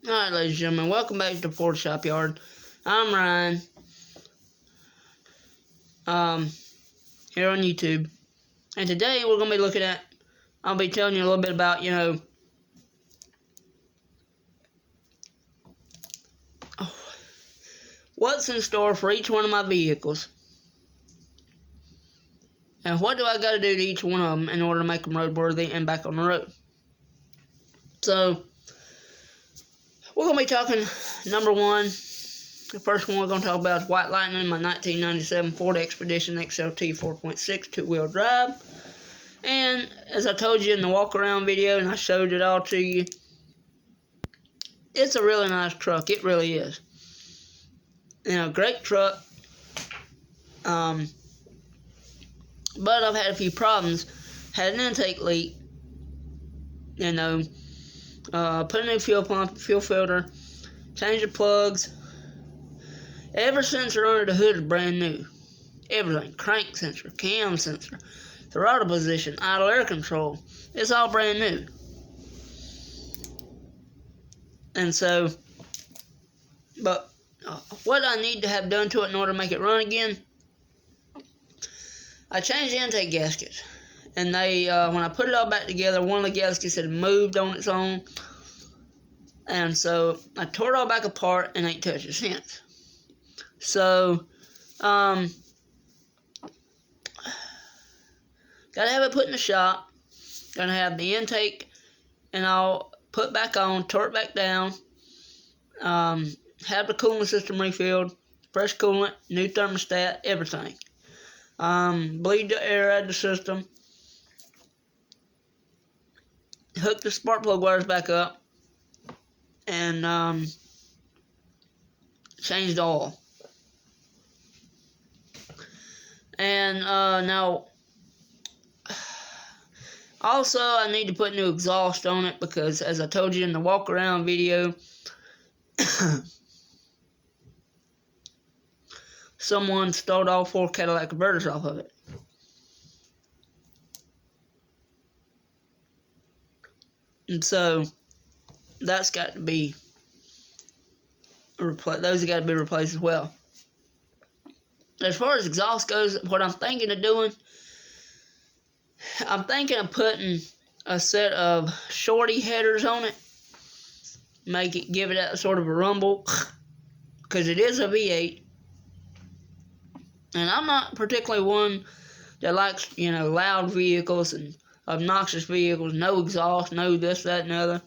Alright, ladies and gentlemen, welcome back to Ford Shop Yard. I'm Ryan, here on YouTube. And today we're going to be looking at, I'll be telling you a little bit about, what's in store for each one of my vehicles. And what do I got to do to each one of them in order to make them roadworthy and back on the road. So, we're going to be talking, number one, the first one we're going to talk about is White Lightning, my 1997 Ford Expedition XLT 4.6 two-wheel drive. And as I told you in the walk-around video, and I showed it all to you, it's a really nice truck. It really is. Great truck. But I've had a few problems. Had an intake leak. Put a new fuel pump, fuel filter, changed the plugs. Every sensor under the hood is brand new. Everything. Crank sensor, cam sensor, throttle position, idle air control. It's all brand new. And so, but what I need to have done to it in order to make it run again, I changed the intake gaskets. And they, when I put it all back together, one of the gaskets had moved on its own. And so, I tore it all back apart and ain't touched it since. So, gotta have it put in the shop. Gonna have the intake and I'll put back on, tore it back down. Have the cooling system refilled, fresh coolant, new thermostat, everything. Bleed the air out of the system. Hook the spark plug wires back up. And change the oil. And now, also I need to put new exhaust on it because, as I told you in the walk around video, someone stole all 4 Cadillac converters off of it. And so that's got to be replaced. Those have got to be replaced as well. As far as exhaust goes, what I'm thinking of doing, I'm thinking of putting a set of shorty headers on it. Give it that sort of a rumble, because it is a V8. And I'm not particularly one that likes, loud vehicles and obnoxious vehicles, no exhaust, no this, that, and the other.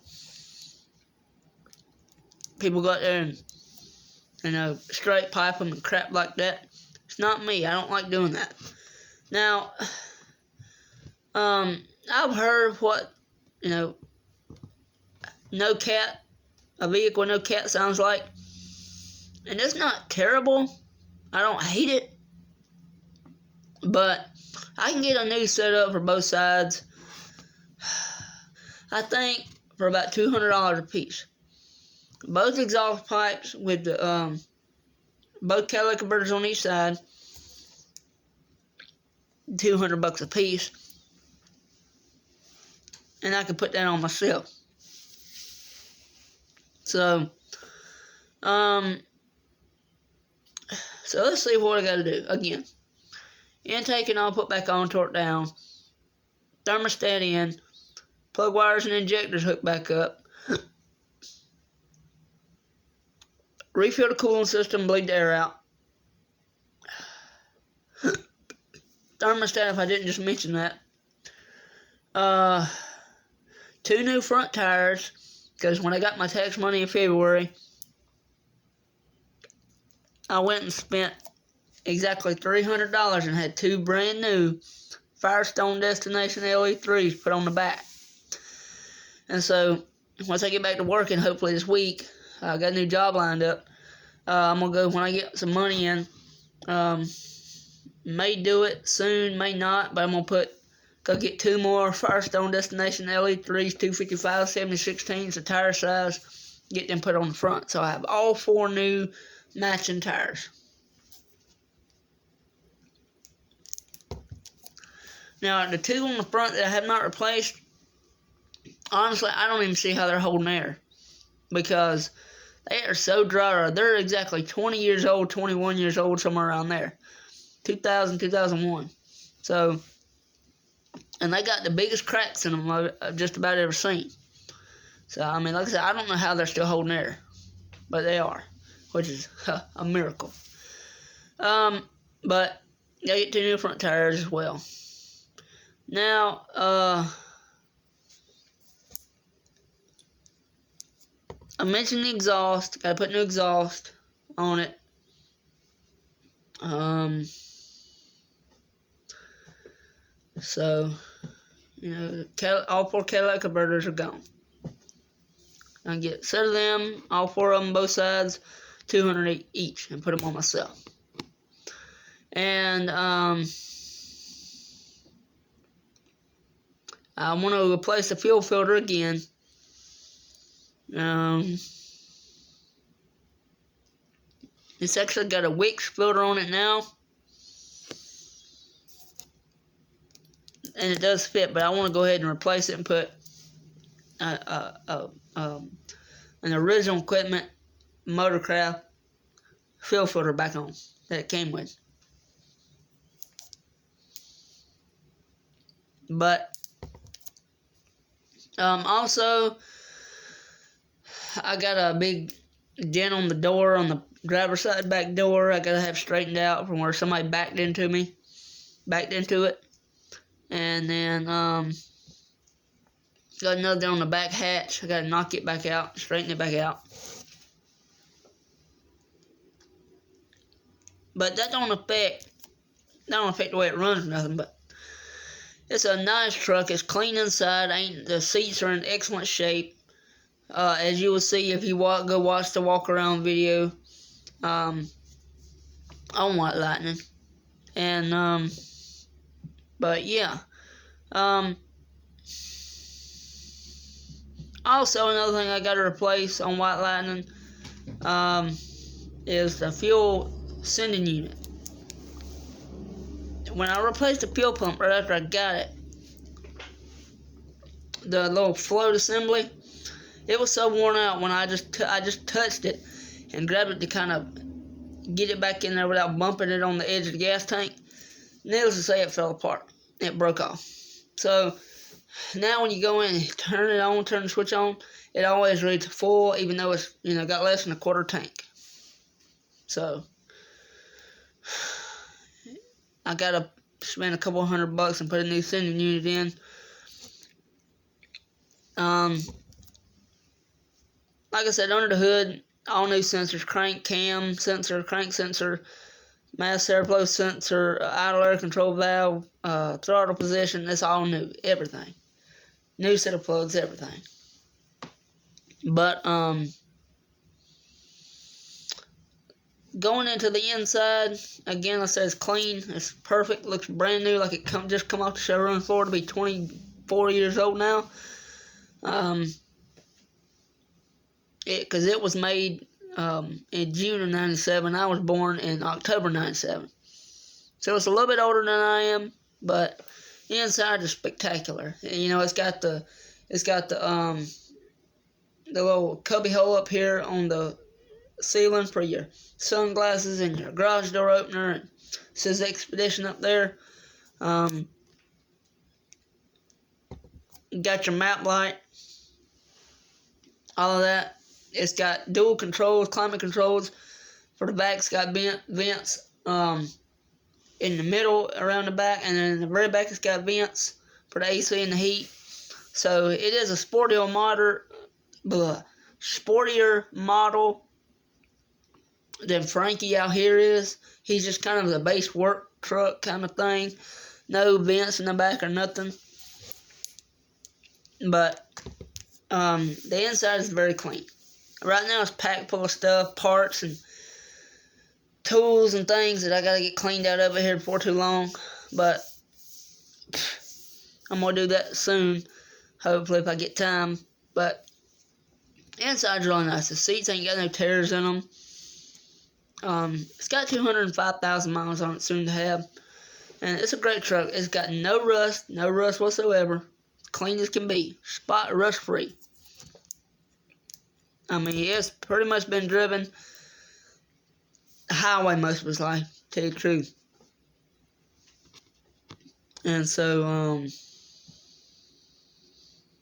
People go out there and, straight pipe them and crap like that. It's not me. I don't like doing that. Now, I've heard what, no cat, a vehicle with no cat sounds like. And it's not terrible. I don't hate it. But I can get a new setup for both sides, I think, for about $200 a piece. Both exhaust pipes with the, both catalytic converters on each side, $200 a piece. And I can put that on myself. So let's see what I gotta do. Again, intake and all put back on, tore it down. Thermostat in. Plug wires and injectors hooked back up. Refill the cooling system, bleed the air out. Thermostat, if I didn't just mention that. 2 new front tires, because when I got my tax money in February, I went and spent exactly $300 and had 2 brand new Firestone Destination LE3s put on the back. And so, once I get back to working, hopefully this week, I got a new job lined up. I'm going to go when I get some money in. May do it soon, may not, but I'm going to go get 2 more Firestone Destination LE3s, 255 70/16s, the tire size, get them put on the front. So I have all 4 new matching tires. Now, the 2 on the front that I have not replaced, honestly, I don't even see how they're holding air. because they are so dry. They're exactly 20 years old, 21 years old, somewhere around there. 2000, 2001. So, and they got the biggest cracks in them I've just about ever seen. So, I mean, like I said, I don't know how they're still holding air, but they are, which is a miracle. But they get 2 new front tires as well. Now, I mentioned the exhaust. Got to put new exhaust on it. So, all 4 Cadillac converters are gone. I get a set of them, all 4 of them, both sides, $200 each, and put them on myself. And I want to replace the fuel filter again. It's actually got a Wix filter on it now, and it does fit, but I want to go ahead and replace it and put an original equipment Motorcraft fuel filter back on that it came with. But also, I got a big dent on the door, on the driver's side back door. I gotta have straightened out from where somebody backed into it. And then got another on the back hatch. I gotta knock it back out, straighten it back out. But that don't affect the way it runs or nothing. But it's a nice truck. It's clean inside. The seats are in excellent shape. As you will see if you go watch the walk around video on White Lightning. And but yeah. Also, another thing I got to replace on White Lightning is the fuel sending unit. When I replaced the fuel pump right after I got it, the little float assembly, it was so worn out when I just touched it and grabbed it to kind of get it back in there without bumping it on the edge of the gas tank. Needless to say, it fell apart. It broke off. So now when you go in and turn the switch on, it always reads full, even though it's got less than a quarter tank. So I gotta spend a couple $100 and put a new sending unit in. Like I said, under the hood, all new sensors: crank sensor, mass airflow sensor, idle air control valve, throttle position. It's all new, everything. New set of plugs, everything. But going into the inside, again, I said it's clean, it's perfect, looks brand new, like it just come off the showroom floor to be 24 years old now. Because it was made in June of 97. I was born in October 97. So it's a little bit older than I am, but the inside is spectacular. It's got the little cubby hole up here on the ceiling for your sunglasses and your garage door opener. And it says Expedition up there. Got your map light, all of that. It's got dual controls, climate controls. For the back, it's got vents in the middle around the back, and then in the very back, it's got vents for the AC and the heat. So it is a sportier model than Frankie out here is. He's just kind of a base work truck kind of thing. No vents in the back or nothing. But the inside is very clean. Right now it's packed full of stuff, parts and tools and things that I gotta get cleaned out of it here before too long. But I'm gonna do that soon, hopefully, if I get time. But the inside's really nice. The seats ain't got no tears in them. It's got 205,000 miles on it, soon to have. And it's a great truck. It's got no rust whatsoever. Clean as can be. Spot rust free. I mean, it's pretty much been driven highway most of his life, to tell you the truth. And so,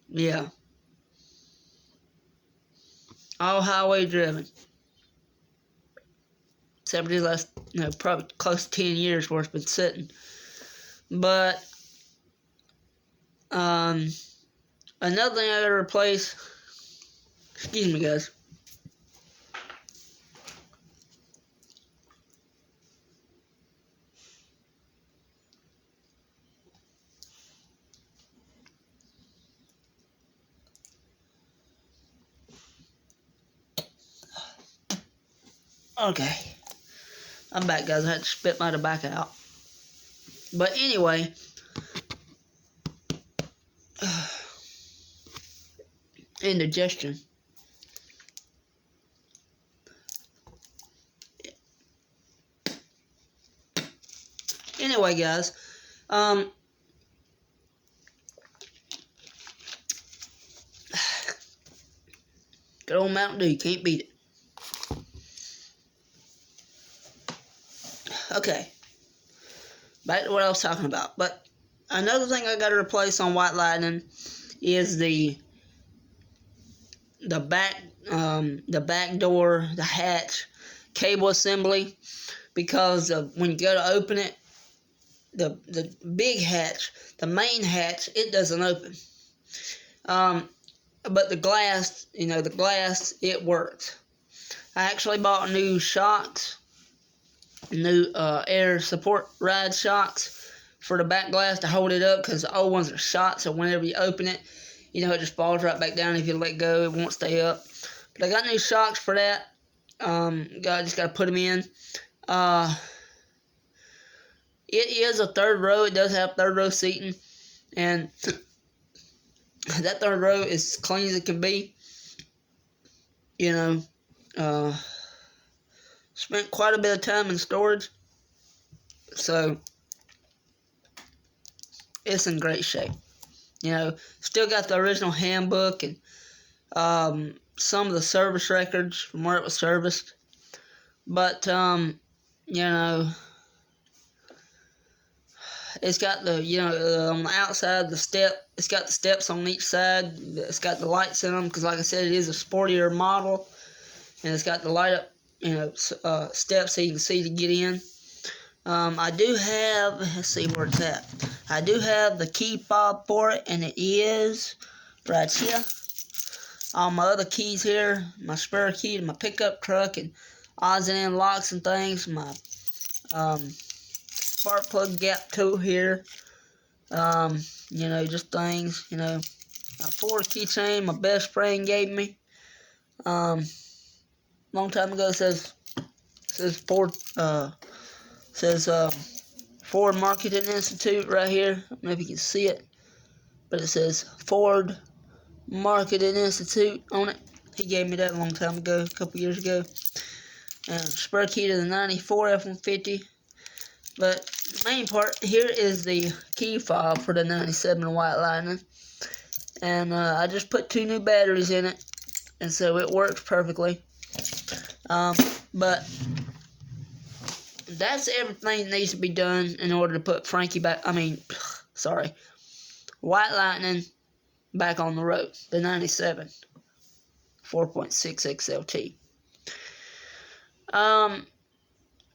yeah. All highway driven. Except for these last, probably close to 10 years where it's been sitting. But, another thing I gotta replace, excuse me guys. Okay. I'm back, guys. I had to spit my tobacco out. But anyway, indigestion. Anyway, guys, good old Mountain Dew, can't beat it. Okay, back to what I was talking about. But another thing I got to replace on White Lightning is the back door, the hatch cable assembly, because when you go to open it, the big hatch, the main hatch, it doesn't open. But the glass, it works. I actually bought new shocks, new air support ride shocks for the back glass to hold it up, because the old ones are shot, so whenever you open it, it just falls right back down. If you let go, it won't stay up. But I got new shocks for that. Just got to put them in. It is a third row. It does have third row seating, and that third row is clean as it can be. Spent quite a bit of time in storage, so it's in great shape. Still got the original handbook and some of the service records from where it was serviced. But, it's got the, on the outside, it's got the steps on each side. It's got the lights in them, because like I said, it is a sportier model. And it's got the light up, steps so you can see to get in. I do have, let's see where it's at. I do have the key fob for it, and it is right here. All my other keys here, my spare key to my pickup truck, and odds and ends locks and things. My spark plug gap tool here. Just things. My Ford keychain, my best friend gave me. Long time ago, says Ford. Ford Marketing Institute right here. I don't know if you can see it, but it says Ford Marketing Institute on it. He gave me that a long time ago, a couple years ago. And spare key to the 94 F-150. But the main part here is the key fob for the 97 White Lightning. And I just put 2 new batteries in it, and so it works perfectly. But that's everything that needs to be done in order to put White Lightning back on the road. The 97 4.6 XLT.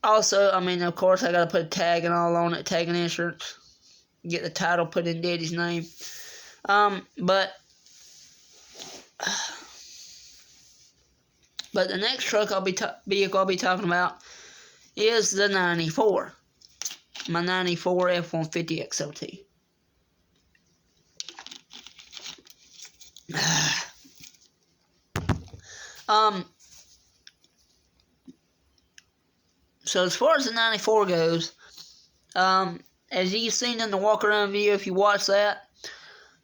Also, of course, I gotta put a tag and all on it, tag and insurance, get the title put in Daddy's name. But the next truck vehicle I'll be talking about is the 94. My 94 F-150 XLT. So as far as the 94 goes, as you've seen in the walk around video, if you watch that,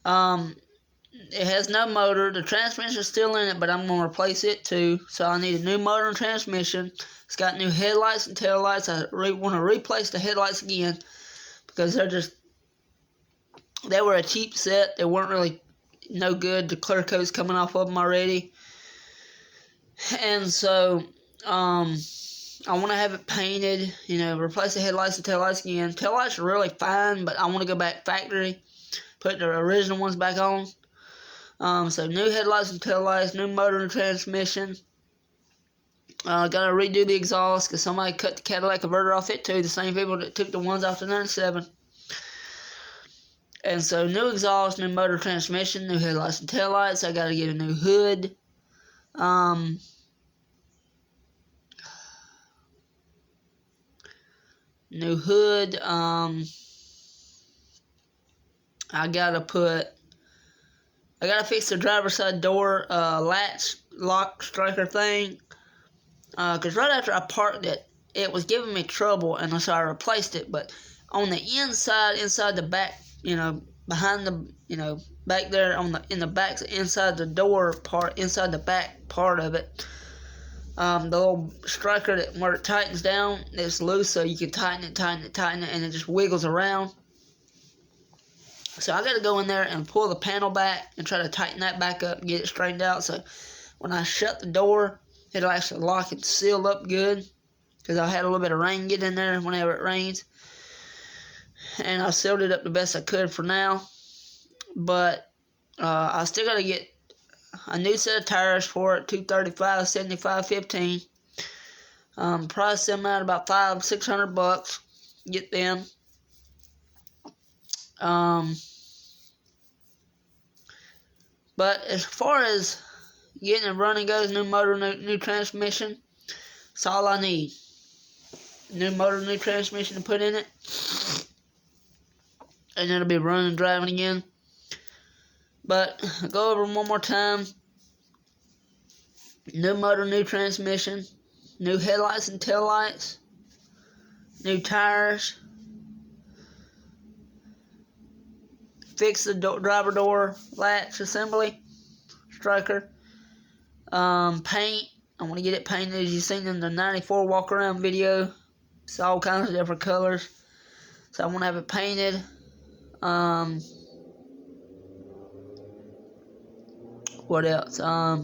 it has no motor. The transmission is still in it, but I'm going to replace it too. So I need a new motor and transmission. It's got new headlights and taillights. I want to replace the headlights again, because they were a cheap set. They weren't really no good. The clear coat's coming off of them already. And so, I want to have it painted, replace the headlights and taillights again. Taillights are really fine, but I want to go back factory, put the original ones back on. So new headlights and taillights, new motor and transmission. Gotta redo the exhaust because somebody cut the Cadillac converter off it too. The same people that took the ones off the 97. And so new exhaust, new motor, transmission, new headlights and taillights. I gotta get a new hood. New hood. I gotta fix the driver's side door latch lock striker thing. Because right after I parked it, it was giving me trouble, and so I replaced it. But on the inside the back, behind the, back there in the back, inside the door part, inside the back part of it, the little striker where it tightens down, it's loose, so you can tighten it, and it just wiggles around. So I got to go in there and pull the panel back and try to tighten that back up and get it straightened out. So when I shut the door, it'll actually lock it sealed up good, because I had a little bit of rain get in there whenever it rains. And I sealed it up the best I could for now. But I still got to get a new set of tires for it, 235, 75, 15. Price them out about $500-600. Get them. But as far as getting it running goes, new motor, new transmission, that's all I need. New motor, new transmission to put in it, and it'll be running and driving again. But I'll go over them one more time. New motor, new transmission, new headlights and taillights, new tires, fix the driver door latch assembly, striker, paint. I want to get it painted as you've seen in the 94 walk around video. It's all kinds of different colors. So I want to have it painted. What else? I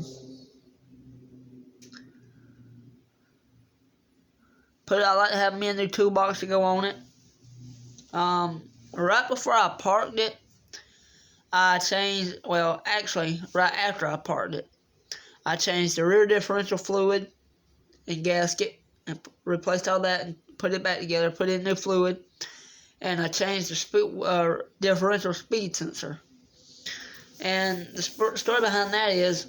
like to have me a new toolbox to go on it. Right before I parked it, I changed, right after I parked it, I changed the rear differential fluid and gasket and replaced all that and put it back together, put in new fluid, and I changed the differential speed sensor. And the story behind that is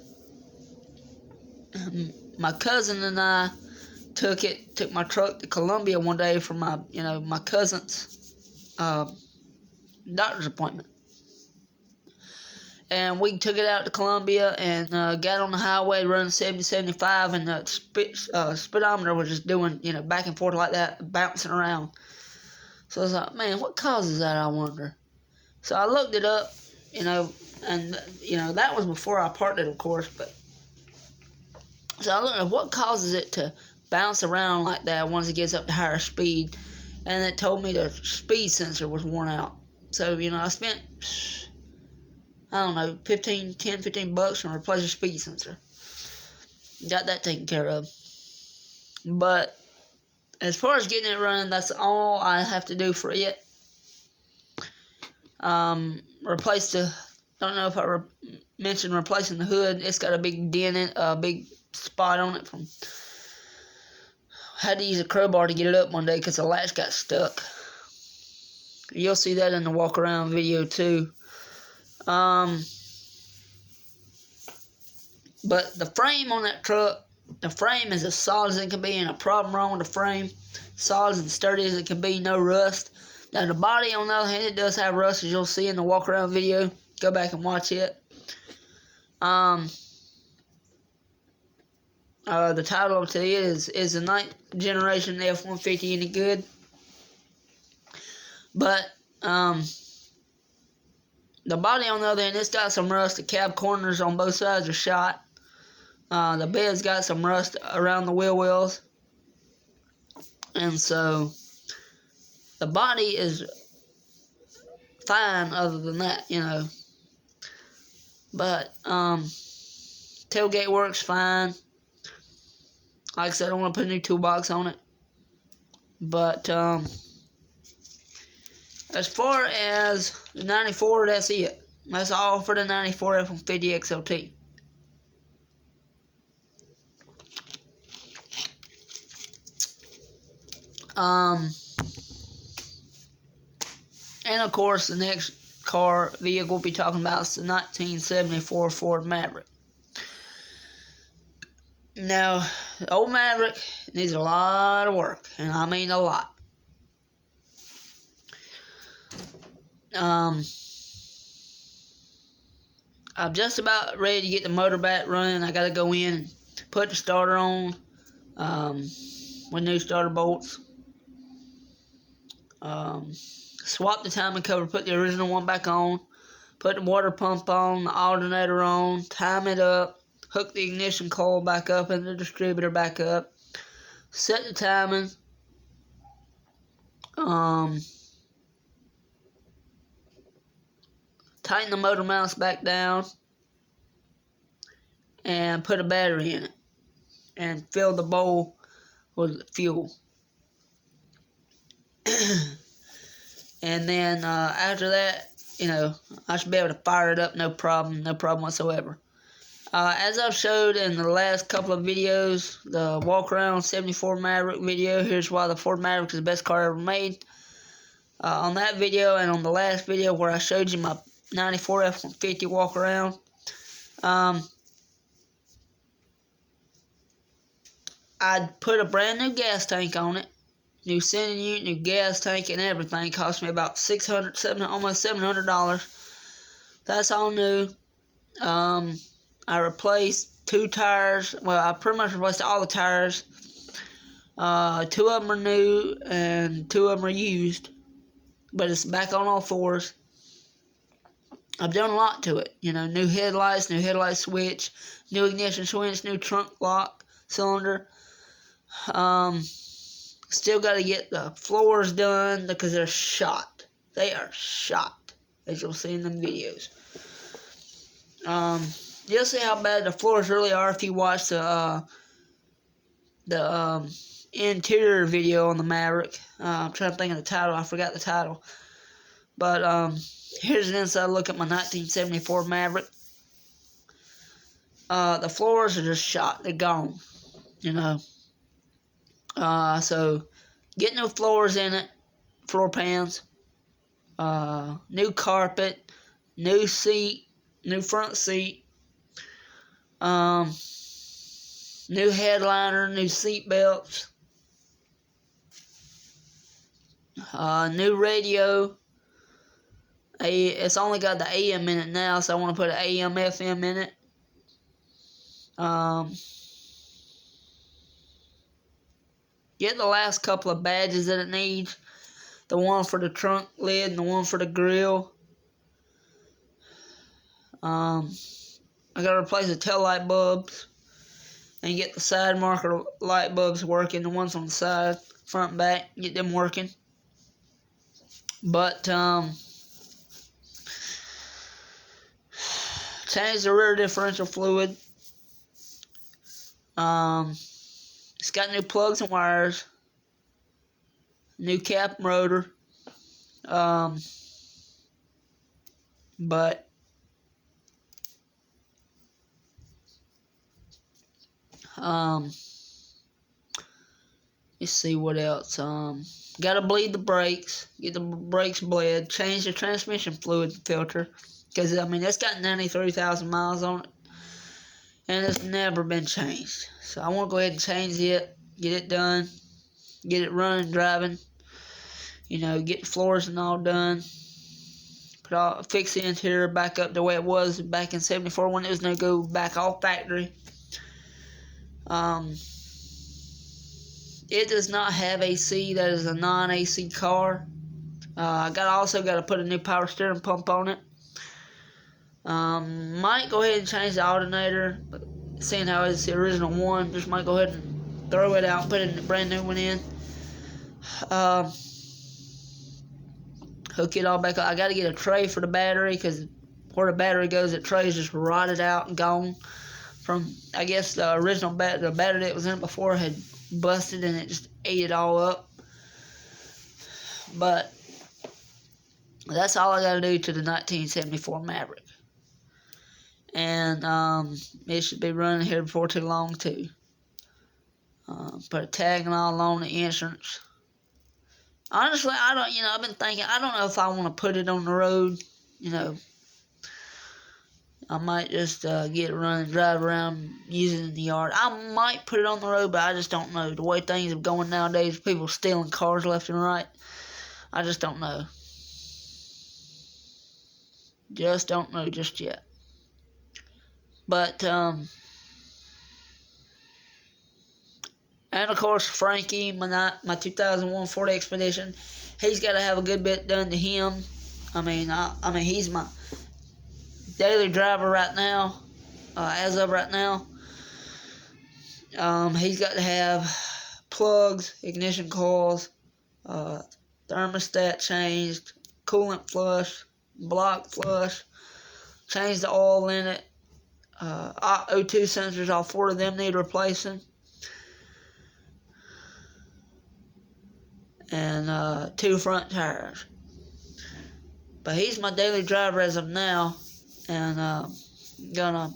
my cousin and I took my truck to Columbia one day for my cousin's doctor's appointment. And we took it out to Columbia and got on the highway running 70, 75, and the speedometer was just doing, back and forth like that, bouncing around. So I was like, man, what causes that, I wonder? So I looked it up, and, that was before I parked it, of course. But so I looked at what causes it to bounce around like that once it gets up to higher speed. And it told me the speed sensor was worn out. So, I spent, I don't know, $15 and replace the speed sensor. Got that taken care of. But as far as getting it running, that's all I have to do for it. Don't know if I mentioned replacing the hood. It's got a big dent in it, a big spot on it from, had to use a crowbar to get it up one day because the latch got stuck. You'll see that in the walk around video too. But the frame on that truck, the frame is as solid as it can be, and a problem wrong with the frame. Solid and sturdy as it can be, no rust. Now the body, on the other hand, it does have rust, as you'll see in the walk around video. Go back and watch it. The title of it is the 9th generation F-150 any good? But the body, on the other hand, it's got some rust. The cab corners on both sides are shot. The bed's got some rust around the wheel wells. And so the body is fine other than that, But tailgate works fine. Like I said, I want to put a new toolbox on it. But as far as the 94, that's it. That's all for the 94 F-150 XLT. And of course, the next vehicle we'll be talking about is the 1974 Ford Maverick. Now, the old Maverick needs a lot of work, and I mean a lot. I'm just about ready to get the motor back running. I gotta go in and put the starter on with new starter bolts. Swap the timing cover, put the original one back on, put the water pump on, the alternator on, time it up, hook the ignition coil back up and the distributor back up, set the timing, tighten the motor mounts back down, and put a battery in it, and fill the bowl with fuel. And then after that, I should be able to fire it up, no problem whatsoever. As I've showed in the last couple of videos, the walk around 74 Maverick video, here's why the Ford Maverick is the best car ever made. On that video and on the last video where I showed you my 94 F-150 walk around, I'd put a brand new gas tank on it. New sending unit, new gas tank, and everything. It cost me about almost $700. That's all new. I replaced 2 tires. Well, I pretty much replaced all the tires. 2 of them are new, and 2 of them are used. But it's back on all 4s. I've done a lot to it. New headlights, new headlight switch, new ignition switch, new trunk lock cylinder. Still got to get the floors done because they're shot. They are shot, as you'll see in the videos. You'll see how bad the floors really are if you watch the interior video on the Maverick. I'm trying to think of the title. I forgot the title. But here's an inside look at my 1974 Maverick. The floors are just shot. They're gone. So get new floors in it, floor pans, new carpet, new seat, new front seat, new headliner, new seat belts, new radio. It's only got the AM in it now, so I want to put an AM FM in it. Get the last couple of badges that it needs. The one for the trunk lid and the one for the grill. I gotta replace the tail light bulbs and get the side marker light bulbs working. The ones on the side, front and back, get them working. But change the rear differential fluid. It's got new plugs and wires, new cap and rotor, but let's see what else. Gotta bleed the brakes, get the brakes bled, change the transmission fluid filter, because it's got 93,000 miles on it, and it's never been changed. So I want to go ahead and change it, get it done, get it driving, get the floors and all done, fix the interior back up the way it was back in 74 when it was going to go back all factory. It does not have AC. That is a non-AC car. I also got to put a new power steering pump on it. Might go ahead and change the alternator, but seeing how it's the original one, just might go ahead and throw it out, put a brand new one in. Hook it all back up. I got to get a tray for the battery, because where the battery goes, the tray is just rotted out and gone. from, I guess, the original the battery that was in it before had busted and it just ate it all up. But that's all I got to do to the 1974 Maverick. And it should be running here before too long, too. Put a tag and all on the insurance. Honestly, I've been thinking, I don't know if I want to put it on the road, I might just get it running, drive around, use it in the yard. I might put it on the road, but I just don't know. The way things are going nowadays, people stealing cars left and right, I just don't know. Just don't know just yet. But, and of course, Frankie, my 2001 Ford Expedition, he's got to have a good bit done to him. I mean, he's my daily driver right now, as of right now. He's got to have plugs, ignition coils, thermostat changed, coolant flush, block flush, change the oil in it. O2 sensors, all 4 of them need replacing. And 2 front tires. But he's my daily driver as of now, and gonna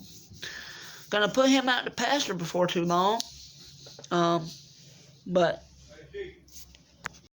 put him out to pasture before too long. But